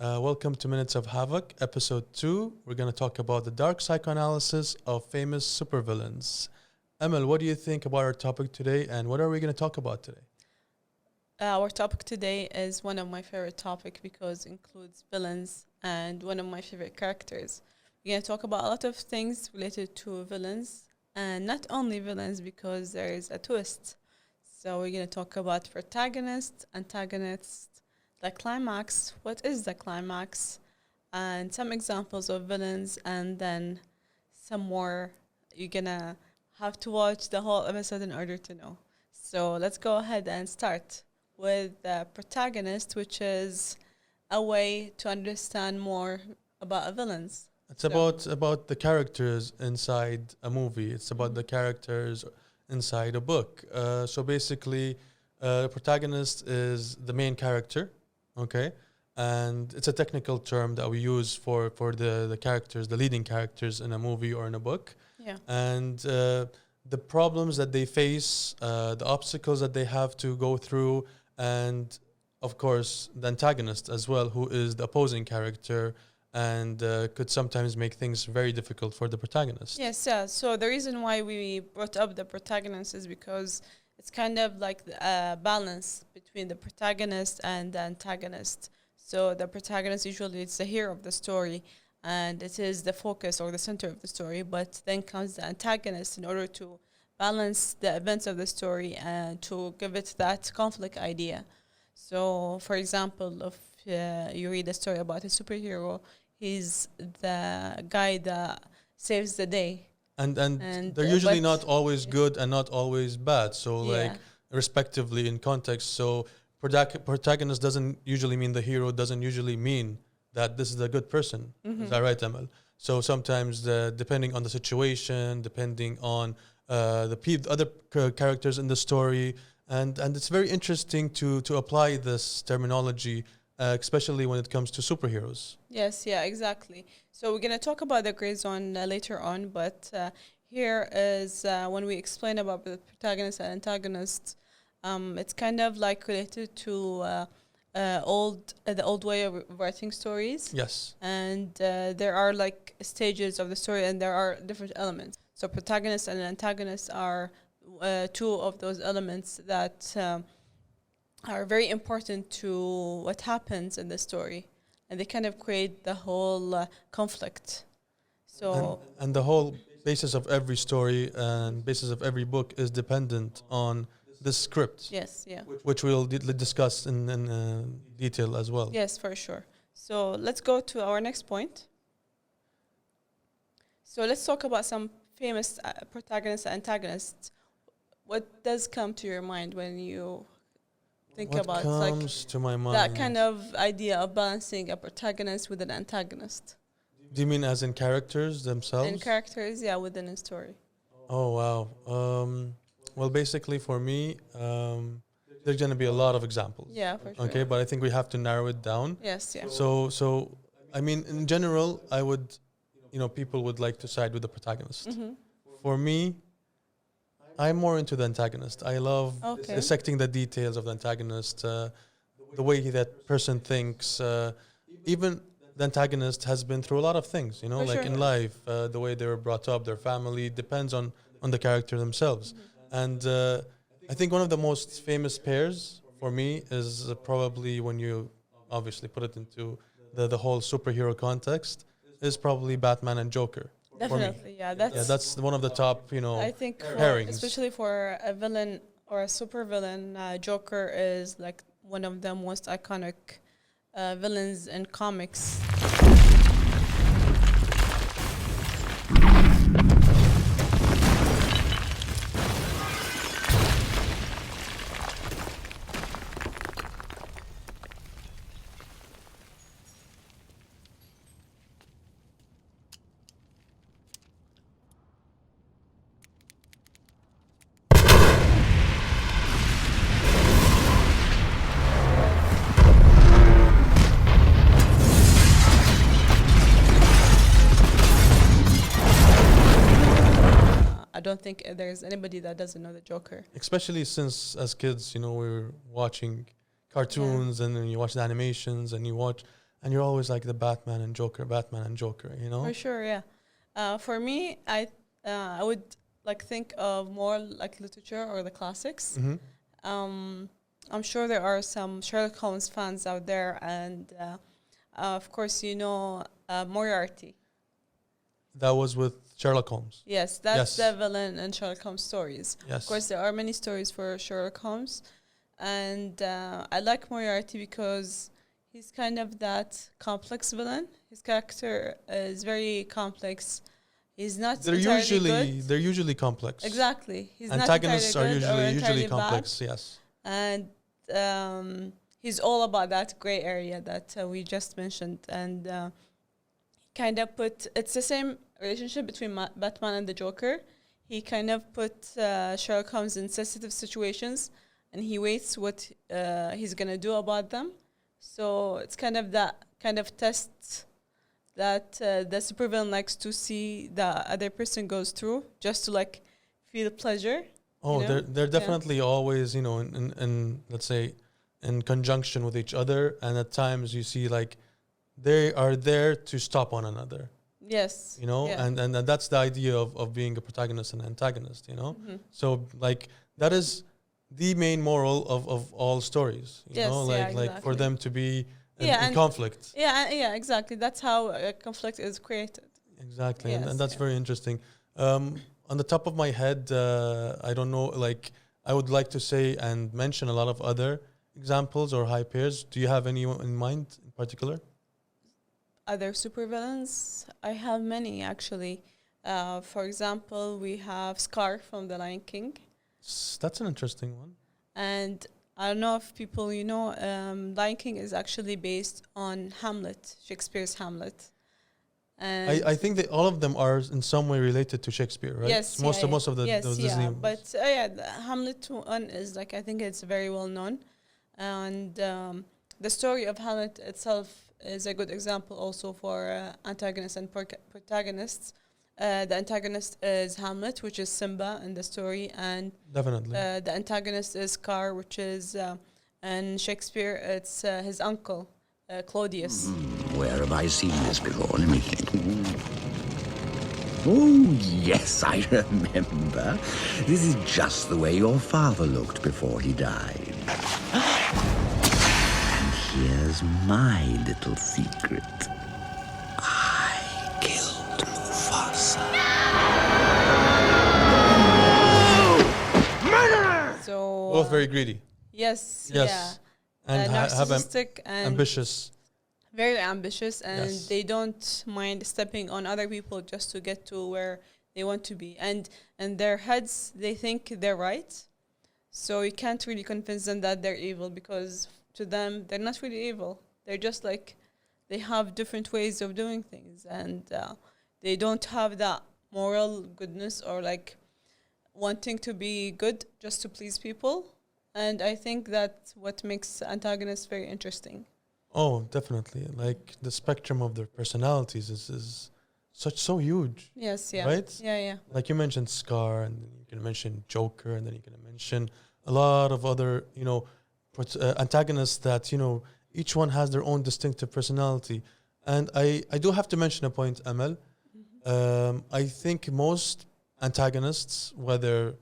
Welcome to Minutes of Havoc, episode 2. We're going to talk about the dark psychoanalysis of famous supervillains. Amal, what do you think about our topic today, and what are we going to talk about today? Our topic today is one of my favorite topics because it includes villains and one of my favorite characters. We're going to talk about a lot of things related to villains, and not only villains because there is a twist. So we're going to talk about protagonist, antagonist, the climax, what is the climax, and some examples of villains, and then some more. You're going to have to watch the whole episode in order to know. So let's go ahead and start with the protagonist, which is a way to understand more about villains. It's about the characters inside a movie. It's about the characters inside a book. So basically, the protagonist is the main character, okay? And it's a technical term that we use for the characters, the leading characters in a movie or in a book. Yeah. And the problems that they face, the obstacles that they have to go through, and of course the antagonist as well, who is the opposing character and could sometimes make things very difficult for the protagonist. Yes, yeah. So the reason why we brought up the protagonist is because it's kind of like a balance between the protagonist and the antagonist. So the protagonist usually it's the hero of the story and it is the focus or the center of the story, but then comes the antagonist in order to balance the events of the story and to give it that conflict idea. So, for example, if you read a story about a superhero, he's the guy that saves the day. And they're usually not always good and not always bad. So, like, respectively in context. So, protagonist doesn't usually mean the hero, doesn't usually mean that this is a good person. Mm-hmm. Is that right, Amal? So, sometimes, depending on the situation, depending on the other characters in the story, and it's very interesting to apply this terminology, especially when it comes to superheroes. Yes, yeah, exactly. So we're going to talk about the gray zone later on, but here is when we explain about the protagonist and antagonist, it's kind of like related to the old way of writing stories. Yes. And there are like stages of the story and there are different elements. So protagonist and antagonist are two of those elements that are very important to what happens in the story. And they kind of create the whole conflict. So and the whole basis of every story and basis of every book is dependent on the script. Yes, yeah. Which we'll discuss in detail as well. Yes, for sure. So let's go to our next point. So let's talk about some famous protagonists and antagonists. What does come to your mind when you think about comes to my mind? That kind of idea of balancing a protagonist with an antagonist? Do you mean as in characters themselves? In characters, yeah, within a story. Oh, wow. Well, basically for me, there's going to be a lot of examples. Yeah, for sure. Okay, but I think we have to narrow it down. Yes, yeah. So I mean, in general, I would, people would like to side with the protagonist. Mm-hmm. For me, I'm more into the antagonist. I love dissecting the details of the antagonist, the way that person thinks. Even the antagonist has been through a lot of things, in life, the way they were brought up, their family, depends on the character themselves. Mm-hmm. And I think one of the most famous pairs for me is probably, when you obviously put it into the whole superhero context, is probably Batman and Joker. Definitely, yeah. That's one of the top, I think pairings. Especially for a villain or a super villain, Joker is like one of the most iconic villains in comics. don't think there's anybody that doesn't know the Joker. Especially since as kids, we were watching cartoons and then you watch the animations and you're always like the Batman and Joker, For sure, yeah. For me, I would like think of more like literature or the classics. I'm sure there are some Sherlock Holmes fans out there, and of course, Moriarty. That was with Sherlock Holmes. Yes, that's the villain in Sherlock Holmes stories. Yes. Of course, there are many stories for Sherlock Holmes, and I like Moriarty because he's kind of that complex villain. His character is very complex. He's not They're usually complex. Exactly. He's antagonists not are usually complex. Bad. Yes. And he's all about that gray area that we just mentioned, and kind of it's the same relationship between Batman and the Joker. He kind of put Sherlock Holmes in sensitive situations, and he waits what he's gonna do about them. So it's kind of that kind of test that the supervillain likes to see the other person goes through, just to like feel pleasure. Oh, they're definitely always, in let's say, in conjunction with each other, and at times you see like they are there to stop one another. Yes. And that's the idea of being a protagonist and antagonist. So like that is the main moral of all stories. Like for them to be in conflict. Yeah, exactly. That's how a conflict is created. Exactly, and that's very interesting. On the top of my head, I don't know, like I would like to say and mention a lot of other examples or high pairs. Do you have any in mind in particular? Other supervillains? I have many, actually. For example, we have Scar from The Lion King. That's an interesting one. And I don't know if people, Lion King is actually based on Hamlet, Shakespeare's Hamlet. And I think that all of them are in some way related to Shakespeare, right? Yes, most of the Disney movies. But the Hamlet one is like, I think it's very well known, and the story of Hamlet itself is a good example also for antagonists and protagonists. The antagonist is Hamlet, which is Simba in the story, and definitely the antagonist is Scar, which is in Shakespeare it's his uncle. Claudius. Where have I seen this before? Let me think. Oh, yes, I remember. This is just the way your father looked before he died. And here's my little secret. I killed Mufasa. Murderer! So both very greedy. Yes. Yeah. And narcissistic and ambitious. Very ambitious, and they don't mind stepping on other people just to get to where they want to be. And in their heads, they think they're right. So you can't really convince them that they're evil, because to them, they're not really evil. They're just like, they have different ways of doing things, and they don't have that moral goodness or like wanting to be good just to please people. And I think that's what makes antagonists very interesting. Oh, definitely. Like the spectrum of their personalities is so huge. Yes, yeah. Right? Yeah. Like you mentioned Scar, and then you can mention Joker, and then you can mention a lot of other, antagonists that, each one has their own distinctive personality. And I do have to mention a point, Amal. I think most antagonists, whether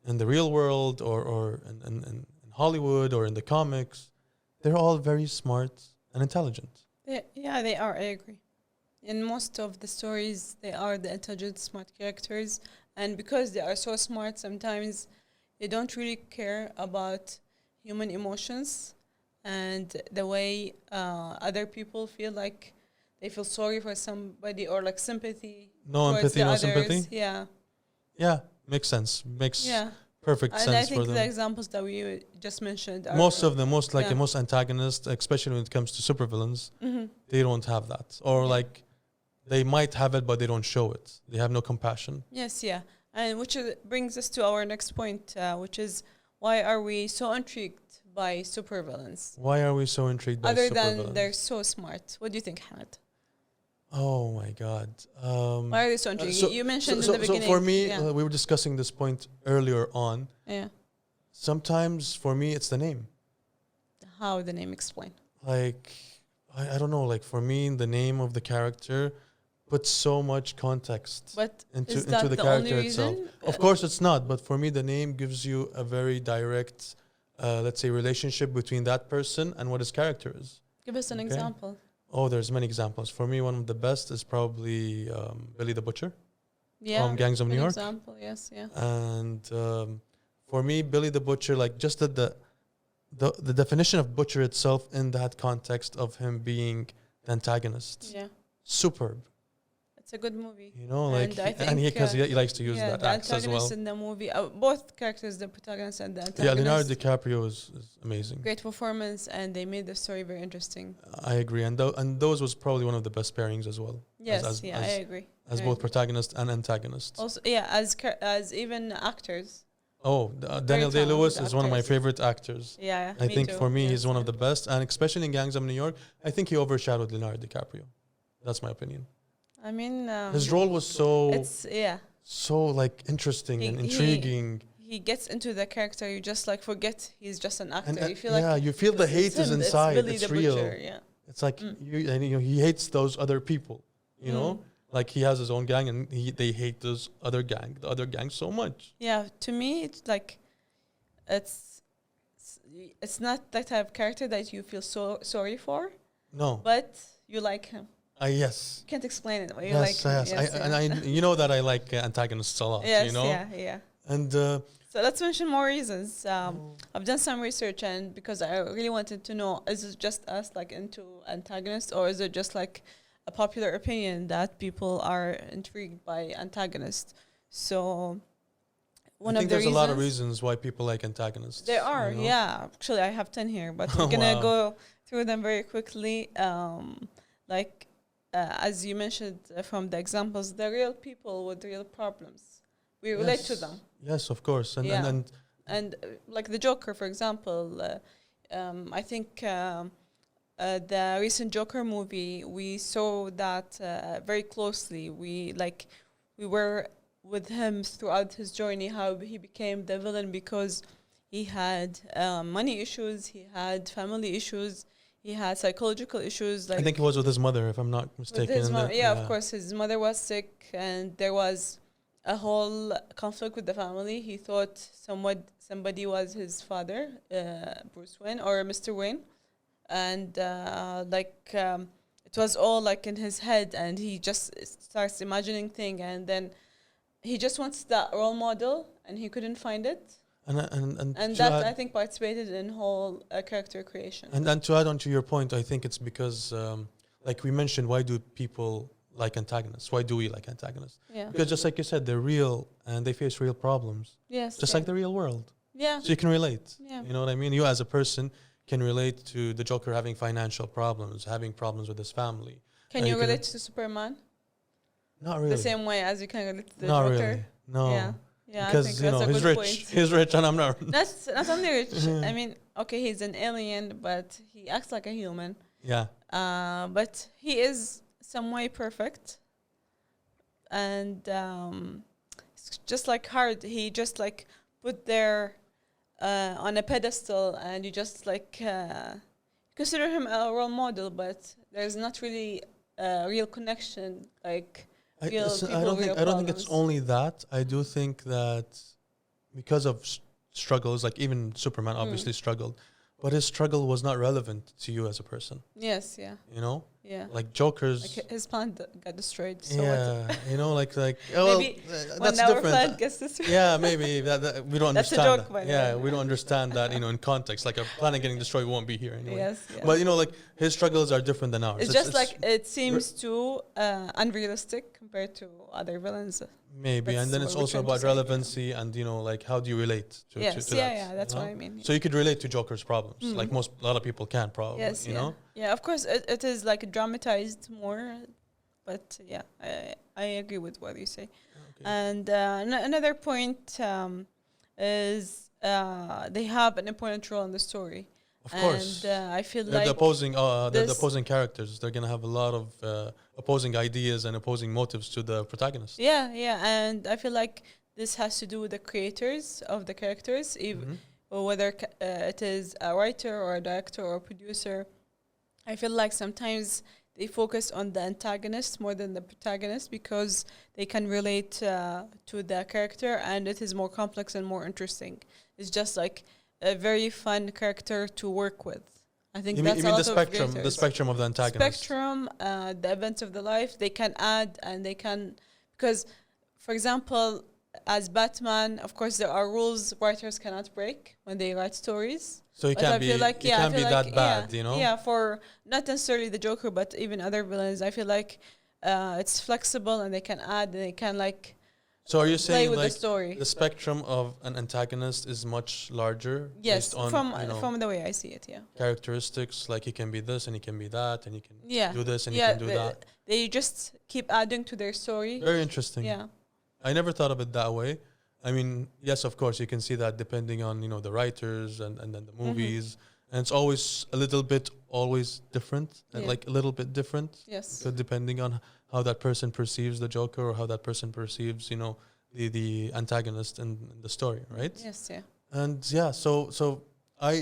in the real world or in Hollywood or in the comics, they're all very smart and intelligent. Yeah, they are. I agree. In most of the stories, they are the intelligent, smart characters. And because they are so smart, sometimes they don't really care about human emotions and the way other people feel, like they feel sorry for somebody or like sympathy. No empathy, no sympathy? Yeah. Yeah, makes sense. Perfect and sense I think for them. the examples that we just mentioned are most antagonists, especially when it comes to supervillains, they don't have that. Or like they might have it, but they don't show it. They have no compassion. Yes, yeah. And which brings us to our next point, which is, why are we so intrigued by supervillains? Why are we so intrigued by supervillains? Other than they're so smart. What do you think, Hamad? Oh my God. Why are they so intriguing? You mentioned in the beginning. So for me, we were discussing this point earlier on. Yeah. Sometimes for me, it's the name. How the name explain? Like, I don't know. Like for me, the name of the character puts so much context But into is that the the character only itself. reason? Of course, it's not. But for me, the name gives you a very direct, let's say, relationship between that person and what his character is. Give us an example. Oh, there's many examples. For me, one of the best is probably Billy the Butcher from Gangs of New York. Example, yes, yeah. And for me, Billy the Butcher, like just the definition of butcher itself in that context of him being the antagonist. Yeah. Superb. It's a good movie. You know, like, and because he likes to use the axe as well. In the movie, both characters, the protagonist and the antagonist. Yeah, Leonardo DiCaprio is amazing. Great performance, and they made the story very interesting. I agree, and those was probably one of the best pairings as well. Yes, I agree. As both protagonist and antagonist. Also, as even actors. Oh, Daniel Day-Lewis is one of my favorite actors. Yeah, I think for me, he's one of the best, and especially in Gangs of New York, I think he overshadowed Leonardo DiCaprio. That's my opinion. I mean, his role was so like interesting and intriguing. He gets into the character. You just like forget he's just an actor. You feel you feel the hate is inside. It's real. Butcher, yeah. It's like he hates those other people. You know, like he has his own gang, and they hate the other gang so much. Yeah, to me, it's like it's not that type of character that you feel so sorry for. No, but you like him. Yes. You can't explain it. You yes, like yes. And I, you know that I like antagonists a lot. Yes, you know? yeah. And so let's mention more reasons. I've done some research, and because I really wanted to know, is it just us like into antagonists, or is it just like a popular opinion that people are intrigued by antagonists? So I think there's a lot of reasons why people like antagonists. There are, yeah. Actually, I have 10 here, but we're gonna go through them very quickly. As you mentioned from the examples, the real people with real problems. We relate to them. Yes, of course. And like the Joker, for example, I think the recent Joker movie, we saw that very closely. We were with him throughout his journey, how he became the villain because he had money issues, he had family issues, he had psychological issues. Like I think it was with his mother, if I'm not mistaken. Of course, his mother was sick, and there was a whole conflict with the family. He thought somebody was his father, Bruce Wayne or Mr. Wayne, and it was all like in his head, and he just starts imagining things, and then he just wants that role model, and he couldn't find it. And that, I think, participated in whole character creation. And to add on to your point, I think it's because, like we mentioned, why do people like antagonists? Why do we like antagonists? Yeah. Because just like you said, they're real and they face real problems. Yes. Just like the real world. Yeah. So you can relate. Yeah. You know what I mean? You as a person can relate to the Joker having financial problems, having problems with his family. Can you relate to Superman? Not really. The same way as you can relate to the Not Joker? Really. No. Yeah. Yeah, because I think that's he's rich. Point. He's rich, and I'm not. That's not only rich. I mean, okay, he's an alien, but he acts like a human. Yeah. But he is some way perfect, and it's just like hard. He just like put there on a pedestal, and you just like consider him a role model, but there's not really a real connection, like. I don't think it's only that. I do think that because of struggles, like even Superman obviously struggled, but his struggle was not relevant to you as a person. Yes, yeah. You know? Yeah. Like Joker's... Like his plan got destroyed. So yeah, you know, like maybe that's when our different. plan gets destroyed. Yeah, maybe that we don't that's understand. That's a joke, by the way. way. We don't understand that, in context. Like our planet getting destroyed won't be here anyway. Yes, yeah. But, like his struggles are different than ours. It's just like it seems too unrealistic compared to other villains. Maybe, and then it's also about relevancy and, like how do you relate to that? Yeah, that's what I mean. So you could relate to Joker's problems, like a lot of people can probably, yes, you know? Yeah, of course, it is like dramatized more, but yeah, I agree with what you say. Okay. And another point is they have an important role in the story. Of course. And I feel They're like they're the this- opposing characters. They're gonna have a lot of opposing ideas and opposing motives to the protagonist. yeah, yeah, and I feel like this has to do with the creators of the characters, or whether it is a writer or a director or a producer. I feel like sometimes they focus on the antagonist more than the protagonist because they can relate to the character, and it is more complex and more interesting. It's just like a very fun character to work with. I think that's You mean a the lot spectrum, of the creators. spectrum of the antagonist. Spectrum, the events of the life, they can add and they can, because, for example, as Batman, of course, there are rules writers cannot break when they write stories. So you But can't I be, feel like, you yeah, I can't be feel that like, bad, yeah, you know? Yeah, for not necessarily the Joker, but even other villains. I feel like it's flexible and they can add and they can like So are you play saying with the like story. the spectrum of an antagonist is much larger Yes, based on from the way I see it, yeah. characteristics, like he can be this and he can be that and he can Yeah. do this and Yeah, he can do that. they just keep adding to their story. Very interesting. Yeah. I never thought of it that way. I mean, yes, of course, you can see that depending on, the writers and then the movies. And it's always a little bit always different, and Yeah. like a little bit different. Yes. So depending on how that person perceives the Joker or how that person perceives, the antagonist in the story, right? Yes, yeah. And yeah, so I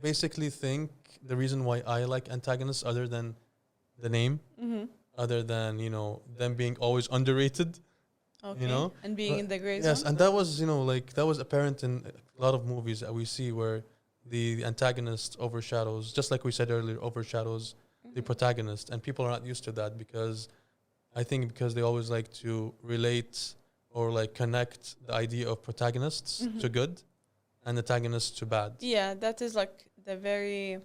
basically think the reason why I like antagonists, other than the name, other than them being always underrated, Okay. And being in the gray yes, zone. and that was that was apparent in a lot of movies that we see where the antagonist overshadows, just like we said earlier, overshadows the protagonist, and people are not used to that because they always like to relate or like connect the idea of protagonists to good and antagonists to bad. Yeah, that is like the very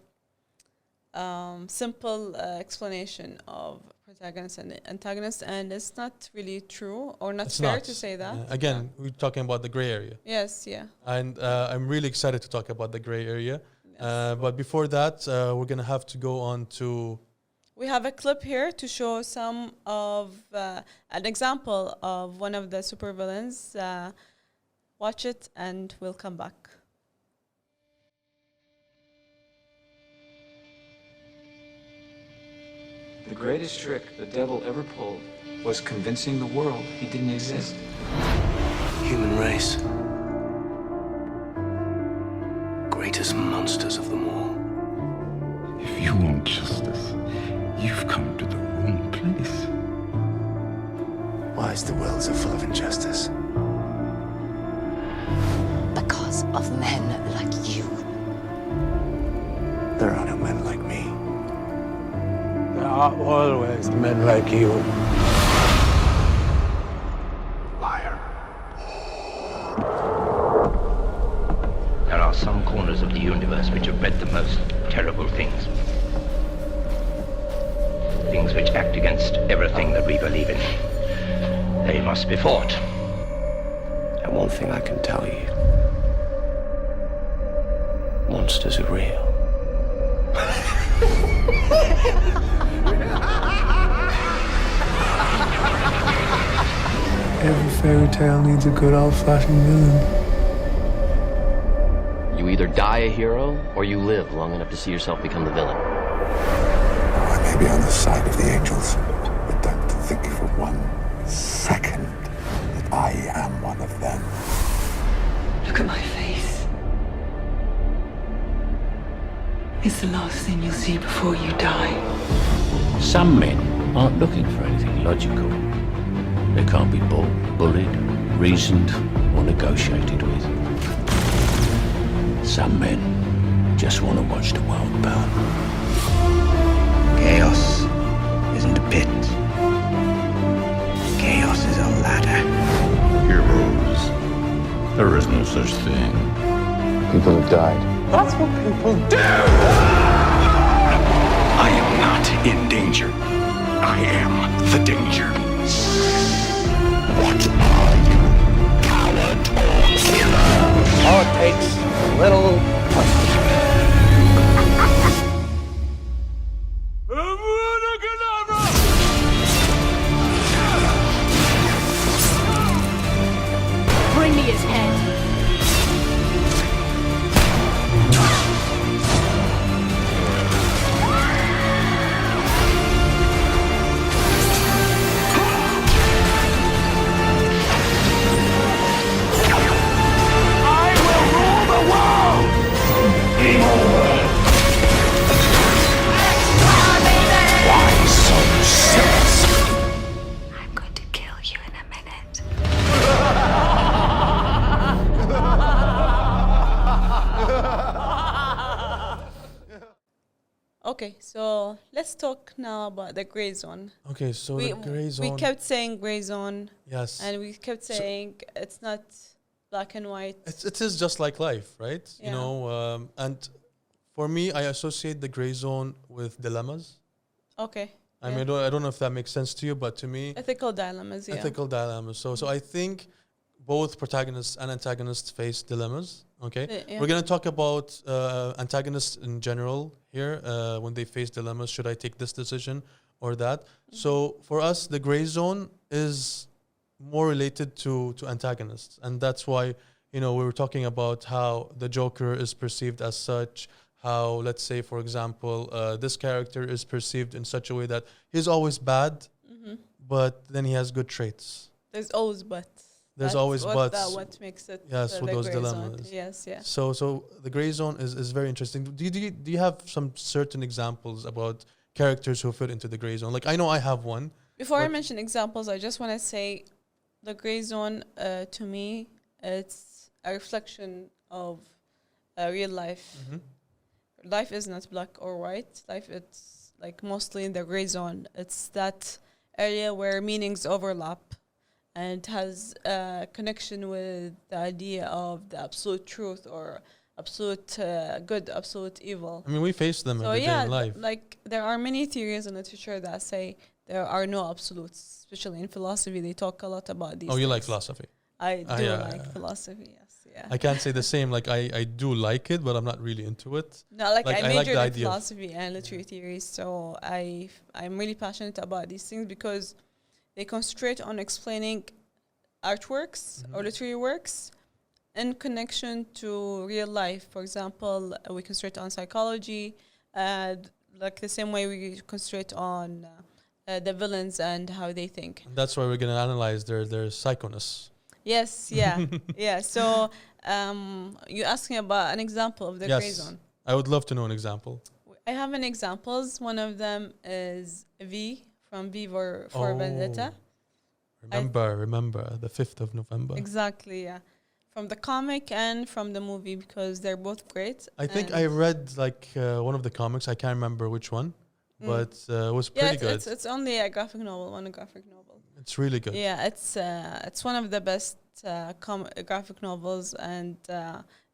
simple explanation of protagonist and antagonist, and it's not really true or not It's fair not. to say that. Again, we're talking about the gray area. Yes, yeah. And I'm really excited to talk about the gray area. Yes. But before that, we're going to have to go on to... We have a clip here to show some of an example of one of the supervillains. Watch it and we'll come back. The greatest trick the devil ever pulled was convincing the world he didn't exist. Human race. Greatest monsters of them all. If you want justice, you've come to the wrong place. Why is the world so full of injustice? Because of men like you. There are no men like me. There are always men like you. Liar. There are some corners of the universe which have bred the most terrible things. Things which act against everything that we believe in. They must be fought. And one thing I can tell you. Monsters are real. Every fairy tale needs a good old-fashioned villain. You either die a hero, or you live long enough to see yourself become the villain. I may be on the side of the angels, but don't think for 1 second that I am one of them. Look at my face. It's the last thing you'll see before you die. Some men aren't looking for anything logical. They can't be bought, bullied, reasoned, or negotiated with. Some men just want to watch the world burn. Chaos isn't a pit. Chaos is a ladder. Heroes. There is no such thing. People have died. That's what people do! I am not in danger. I am the danger. What are you? Coward or hero? All it takes is a little Bring me his head. Okay, so let's talk now about the gray zone. Okay, so the gray zone. We kept saying gray zone. Yes. And we kept saying it's not black and white. It is just like life, right? Yeah. You know, and for me, I associate the gray zone with dilemmas. Okay. I mean, I don't know if that makes sense to you, but to me, ethical dilemmas. Yeah. Ethical dilemmas. So I think both protagonists and antagonists face dilemmas. Okay, we're gonna talk about antagonists in general here. When they face dilemmas, should I take this decision or that? So for us, the gray zone is more related to antagonists, and that's why we were talking about how the Joker is perceived as such. How, let's say, for example, this character is perceived in such a way that he's always bad, but then he has good traits. There's always buts. There's always buts. What makes it for those dilemmas. Zone. Yes, yeah. So the gray zone is very interesting. Do you have some certain examples about characters who fit into the gray zone? Like, I know I have one. Before I mention examples, I just want to say the gray zone, to me, it's a reflection of real life. Life is not black or white. Life, it's like mostly in the gray zone. It's that area where meanings overlap and has a connection with the idea of the absolute truth or absolute good, absolute evil. I mean, we face them every day in life. Like there are many theories in literature that say there are no absolutes, especially in philosophy. They talk a lot about these. Oh, you things. like philosophy? I do like philosophy, yes. Yeah. I can't say the same. Like, I do like it, but I'm not really into it. No, like I majored like in philosophy and literary theory, so I'm really passionate about these things because they concentrate on explaining artworks or literary works in connection to real life. For example, we concentrate on psychology, like the same way we concentrate on the villains and how they think. And that's why we're going to analyze their psychoness. Yes, yeah, yeah. So you asked me about an example of the gray zone. I would love to know an example. I have an examples. One of them is V from V for Vendetta. Remember, the 5th of November. Exactly, yeah. From the comic and from the movie, because they're both great. I think I read like one of the comics. I can't remember which one, but it was pretty good. It's only a graphic novel, one graphic novel. It's really good. Yeah, it's one of the best graphic novels, and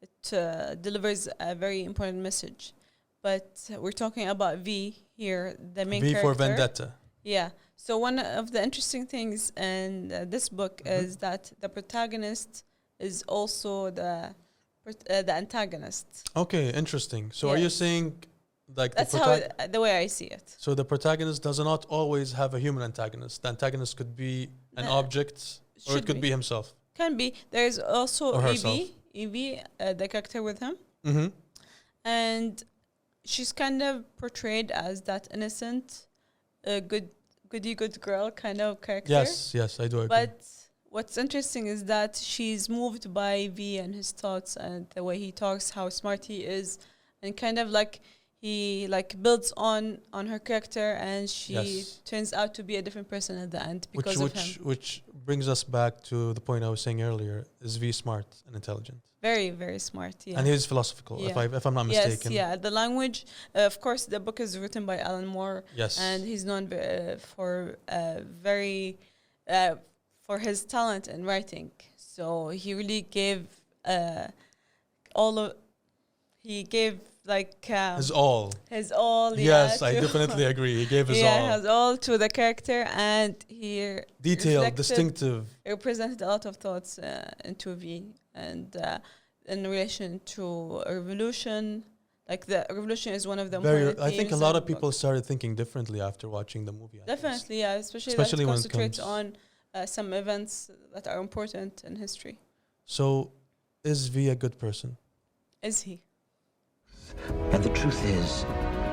it delivers a very important message. But we're talking about V here, the main character. V for Vendetta. Yeah. So one of the interesting things in this book is that the protagonist is also the antagonist. Okay, interesting. So are you saying like that's the way I see it? So the protagonist does not always have a human antagonist. The antagonist could be an object, or it could be himself. Can be. There's also Evie, the character with him, and she's kind of portrayed as that innocent, good girl kind of character. Yes, I do agree. But what's interesting is that she's moved by V and his thoughts and the way he talks, how smart he is, and kind of like he like builds on her character, and she turns out to be a different person at the end because of him. Which brings us back to the point I was saying earlier: is V smart and intelligent? Very, very smart. Yeah, and he's philosophical. If I'm not mistaken. Yes, yeah. The language, of course, the book is written by Alan Moore. Yes, and he's known for for his talent in writing. So he really gave his all. His all. Yes, I definitely agree. He gave his all. Yeah, his all to the character, and he detailed, distinctive. He represented a lot of thoughts into V, and in relation to a revolution. Like the revolution is one of the important I think a lot of people started thinking differently after watching the movie. Definitely, yeah, especially when it concentrates on some events that are important in history. So, is V a good person? Is he? And the truth is,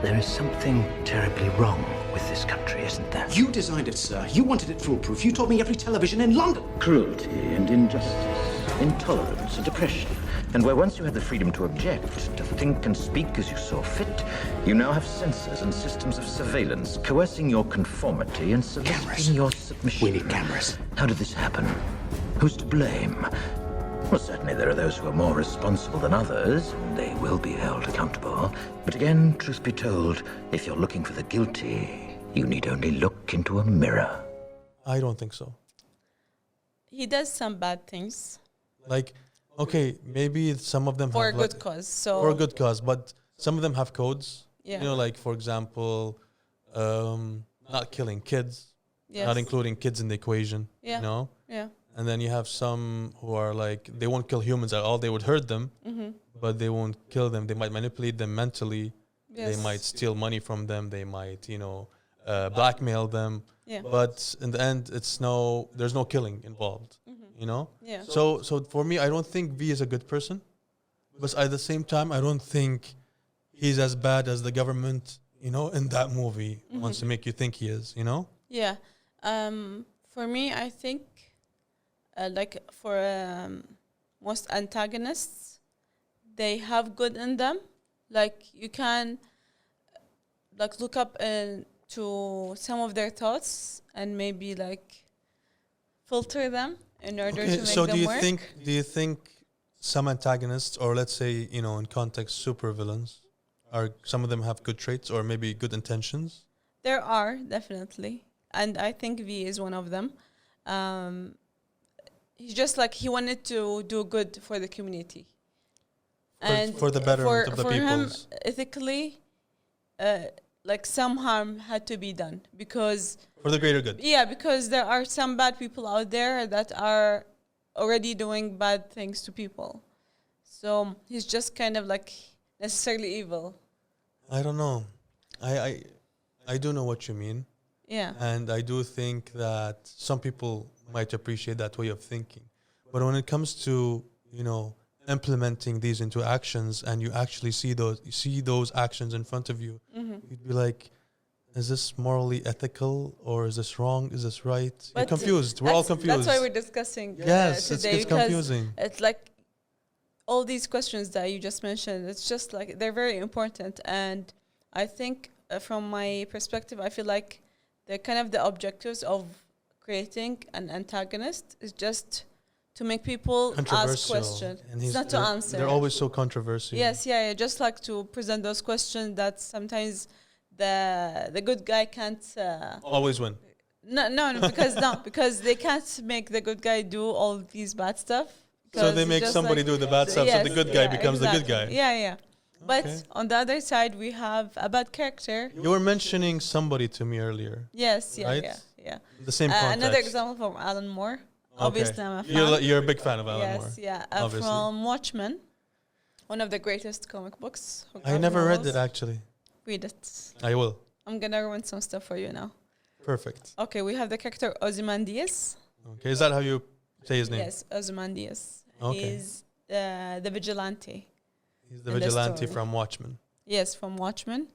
there is something terribly wrong with this country, isn't there? You designed it, sir. You wanted it foolproof. You told me every television in London. Cruelty and injustice, intolerance and oppression. And where once you had the freedom to object, to think and speak as you saw fit, you now have censors and systems of surveillance coercing your conformity and soliciting your submission. We need cameras. How did this happen? Who's to blame? Well, certainly there are those who are more responsible than others, and they will be held accountable. But again, truth be told, if you're looking for the guilty, you need only look into a mirror. I don't think so. He does some bad things Like, okay, maybe some of them for a have good cause. So for a good cause, but some of them have codes. Yeah. You know, like for example, not killing kids, Yes. not including kids in the equation. Yeah. You know. Yeah. And then you have some who are like, they won't kill humans at all. They would hurt them, but they won't kill them. They might manipulate them mentally. They Yes. might steal money from them. They might, blackmail them. Yeah. But in the end, there's no killing involved. You know. Yeah. So for me, I don't think V is a good person, but at the same time, I don't think he's as bad as the government, in that movie wants to make you think he is. Yeah. For me, I think, for most antagonists, they have good in them. Like you can, look up to some of their thoughts and maybe filter them in order to make so them work. do you think some antagonists, or let's say, in context, supervillains, some of them have good traits or maybe good intentions? There are, definitely. And I think V is one of them. He's just he wanted to do good for the community. For the betterment of the for him, peoples. ethically, some harm had to be done because... For the greater good. Yeah, because there are some bad people out there that are already doing bad things to people. So he's just kind of necessarily evil. I don't know. I do know what you mean. Yeah. And I do think that some people might appreciate that way of thinking. But when it comes to, implementing these into actions, and you actually see those actions in front of you, you'd be like, is this morally ethical, or is this wrong? Is this right? You're confused. We're all confused. That's why we're discussing yes, today. it's confusing. It's all these questions that you just mentioned, it's just they're very important. And I think from my perspective, I feel like the objectives of creating an antagonist is just to make people ask questions. It's not to answer. They're always so controversial. Yes, yeah, just to present those questions that sometimes the good guy can't always win. No, because they can't make the good guy do all these bad stuff. So they make somebody do the bad stuff, so the good guy becomes the good guy. Yeah. But on the other side, we have a bad character. You were mentioning somebody to me earlier. Yes, right? yeah. The same context. Another example from Alan Moore. Okay. Obviously, I'm a fan. You're a big fan of Alan Moore. Yes, yeah. From Watchmen, one of the greatest comic books. I never read it, actually. Read it. I will. I'm going to ruin some stuff for you now. Perfect. Okay, we have the character Ozymandias. Okay, is that how you say his name? Yes, Ozymandias. Okay. He's the vigilante. He's the vigilante from Watchmen. Yes, from Watchmen.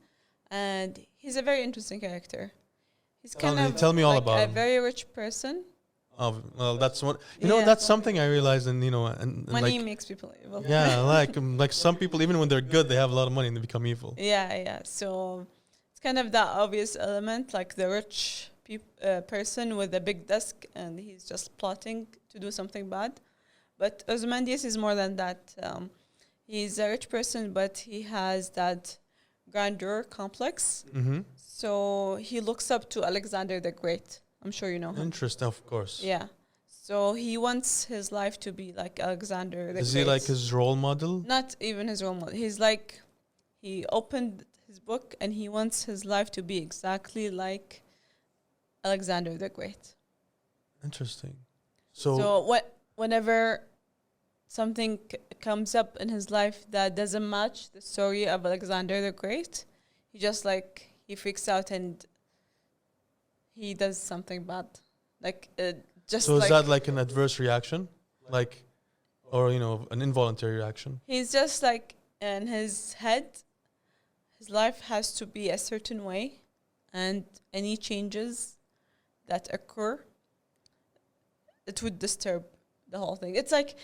And he's a very interesting character. He's kind of tell me all about him. A very rich person. Oh, well, that's what that's something I realized, and and money makes people evil. Yeah, like some people, even when they're good, they have a lot of money and they become evil. Yeah. So it's kind of that obvious element, the rich person with a big desk, and he's just plotting to do something bad. But Ozymandias is more than that. He's a rich person, but he has that grandeur complex. Mm-hmm. So he looks up to Alexander the Great. I'm sure you know him. Interesting, of course. Yeah. So he wants his life to be like Alexander the Great. Is he like his role model? Not even his role model. He's he opened his book and he wants his life to be exactly like Alexander the Great. Interesting. So whenever something comes up in his life that doesn't match the story of Alexander the Great, he just he freaks out and he does something bad. So is that like an adverse reaction? Or an involuntary reaction? He's just in his head, his life has to be a certain way, and any changes that occur, it would disturb the whole thing. It's like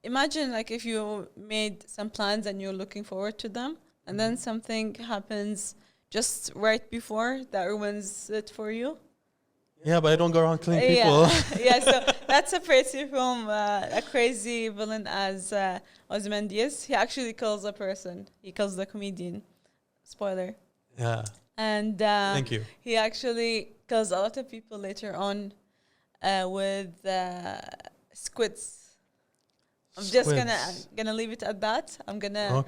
imagine if you made some plans and you're looking forward to them, and then something happens just right before that ruins it for you. Yeah, but I don't go around killing Yeah. people. Yeah, so that separates you from a crazy villain as Ozymandias. He actually kills a person. He kills the comedian. Spoiler. Yeah. And Thank you. he actually kills a lot of people later on with squids. I'm just gonna leave it at that. I'm gonna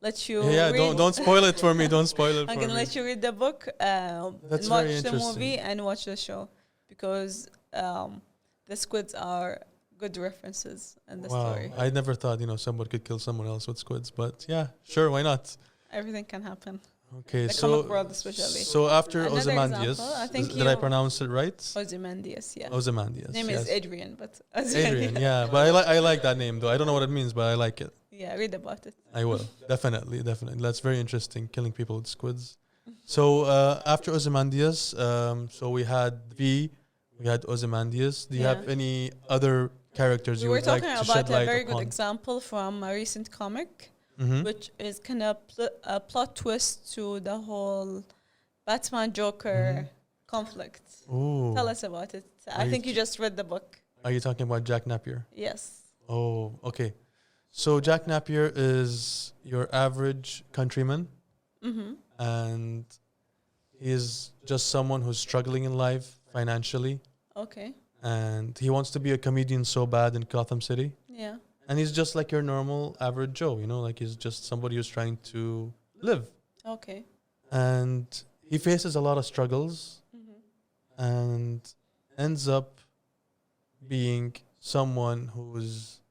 let you. Yeah, read. don't spoil it for me. Don't spoil it. I'm gonna let you read the book, That's watch very the interesting. movie, and watch the show because the squids are good references in the story. I never thought someone could kill someone else with squids, but yeah, sure, why not? Everything can happen. Okay, the so comic world especially. So after Another Ozymandias, example, I think did I pronounce it right? Ozymandias, yeah. Ozymandias. Name is Adrian, but Adrian, yeah, but I like that name though. I don't know what it means, but I like it. Yeah, read about it. I will definitely. That's very interesting. Killing people with squids. So after Ozymandias, so we had we had Ozymandias. Do you have any other characters you would like to shed light upon? We were talking about a very good example from a recent comic. Which is kind of a plot twist to the whole Batman Joker conflict. Ooh. Tell us about it. I think you just read the book. Are you talking about Jack Napier? Yes. Oh, okay. So Jack Napier is your average countryman, and he is just someone who's struggling in life financially. Okay. And he wants to be a comedian so bad in Gotham City. Yeah. And he's just like your normal average Joe, like he's just somebody who's trying to live. Okay. And he faces a lot of struggles and ends up being someone who's,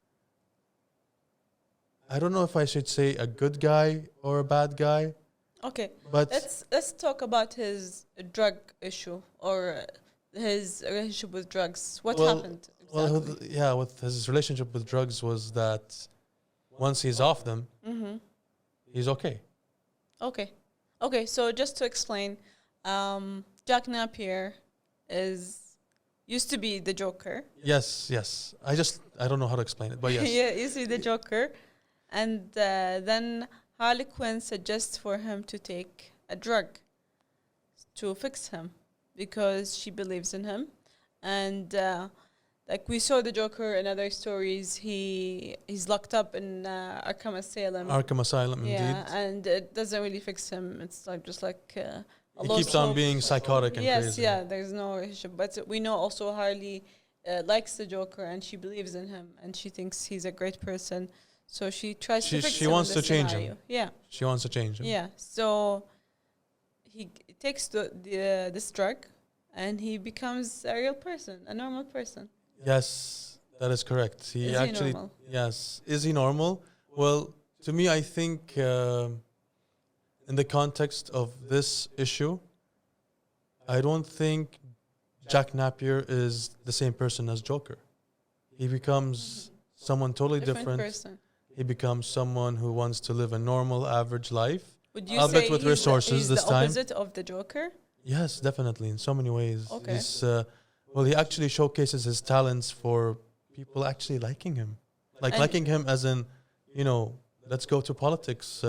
I don't know if I should say a good guy or a bad guy. Okay. But let's talk about his drug issue or his relationship with drugs. What happened? Exactly? Well, with his relationship with drugs was that once he's off them, he's okay. Okay. So just to explain, Jack Napier used to be the Joker. Yes. I don't know how to explain it, but yes. Yeah, used to be the Joker, and then Harley Quinn suggests for him to take a drug to fix him because she believes in him, and. Like we saw the Joker in other stories, he's locked up in Arkham Asylum. Indeed. Yeah, and it doesn't really fix him. It's like just like he keeps on being psychotic and crazy. Yes, there's no relationship. But we know also Harley likes the Joker and she believes in him and she thinks he's a great person. So she tries to fix him. She wants to change him. Yeah. She wants to change him. Yeah. So he takes this drug and he becomes a real person, a normal person. Yes, that is correct. Is he normal? Yes. Is he normal? Well, to me, I think in the context of this issue, I don't think Jack Napier is the same person as Joker. He becomes someone totally different. Person. He becomes someone who wants to live a normal, average life. Would you albeit say with he's resources the this time. opposite of the Joker? Yes, definitely, in so many ways. Okay. Well, he actually showcases his talents for people actually liking him. Liking him as in, let's go to politics,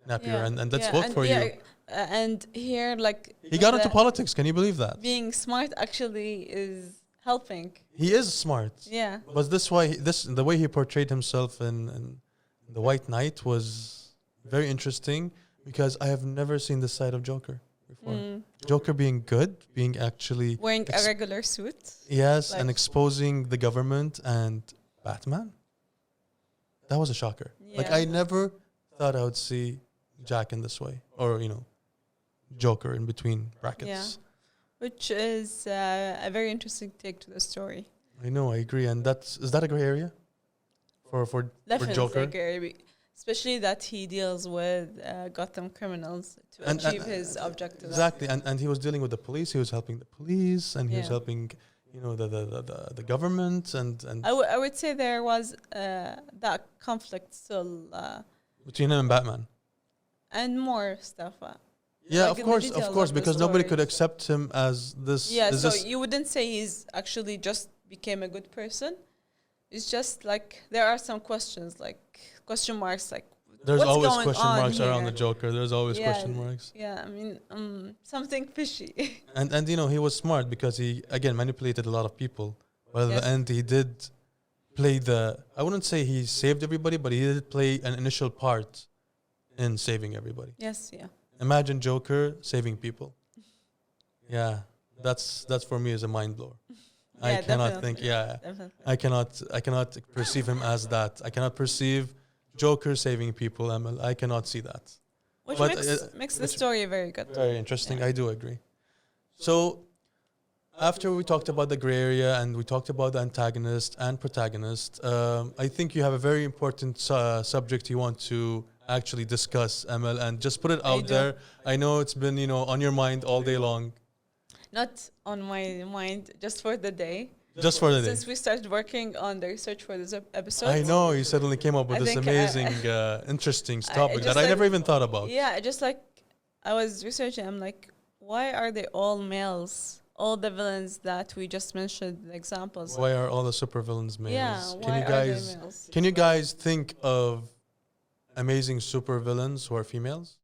Napier, and let's vote for you. And here, he got into politics. Can you believe that? Being smart actually is helping. He is smart. Yeah. But the way he portrayed himself in The White Knight was very interesting because I have never seen this side of Joker before. Joker being good, being actually wearing a regular suit. Yes, and exposing the government and Batman. That was a shocker. Yeah. I never thought I would see Jack in this way, or Joker in between brackets. Yeah, which is a very interesting take to the story. I know, I agree, and is that a gray area for Joker? A gray area. Especially that he deals with Gotham criminals to achieve his objectives. Exactly, and he was dealing with the police. He was helping the police, and he was helping, the government. And I would say there was that conflict still between him and Batman, and more stuff. Yeah, of course, because nobody could accept him as this. Yeah, so you wouldn't say he's actually just became a good person. It's just there are some questions, question marks, There's what's always going question on marks around the here? Joker. There's always question marks. Yeah, I mean, something fishy. And you know, he was smart because he again manipulated a lot of people. But at the end, he did play I wouldn't say he saved everybody, but he did play an initial part in saving everybody. Yes, yeah. Imagine Joker saving people. Yeah, that's for me is a mind blower. I cannot think. Yeah, I cannot perceive him as that. I cannot perceive Joker saving people. I cannot see that. Which makes the story very good. Very interesting. Yeah. I do agree. So, after we talked about the gray area and we talked about the antagonist and protagonist, I think you have a very important subject you want to actually discuss, Amal, and just put it out there. I know it's been, on your mind all day long. Not on my mind, just for the day. Just for the day. Since we started working on the research for this episode. I know, you suddenly came up with this amazing, interesting topic that I never even thought about. Yeah, I was researching, I'm like, why are they all males? All the villains that we just mentioned, the examples. Why are all the supervillains males? Yeah, Can you guys think of amazing supervillains who are females?